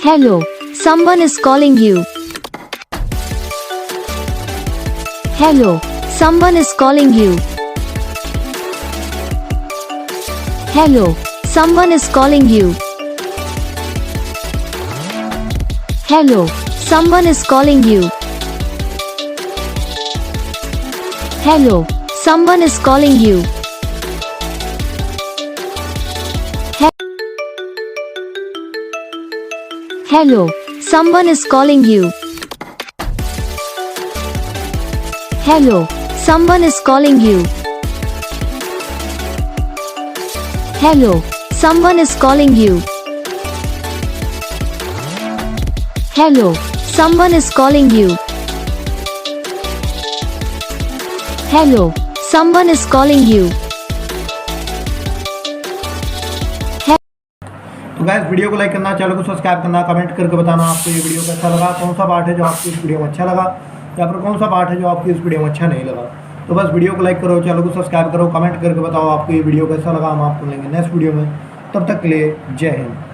Hello, someone is calling you. Hello, someone is calling you. Hello, someone is calling you. Hello, someone is calling you. Hello, someone is calling you. Hello, someone is calling you. Hello, someone is calling you. Hello, someone is calling you. Hello, someone is calling you. Hello, someone is calling you. तो guys video को like करना, channel को subscribe करना, comment करके बताना आपको ये video कैसा लगा, कौन सा पार्ट है जो आपको इस वीडियो में अच्छा लगा या फिर कौन सा पार्ट है जो आपको इस वीडियो में अच्छा नहीं लगा। तो बस वीडियो को लाइक करो, चैनल को सब्सक्राइब करो, कमेंट करके बताओ आपको ये वीडियो कैसा लगा। हम आपको मिलेंगे नेक्स्ट वीडियो में, तब तक के लिए जय हिंद।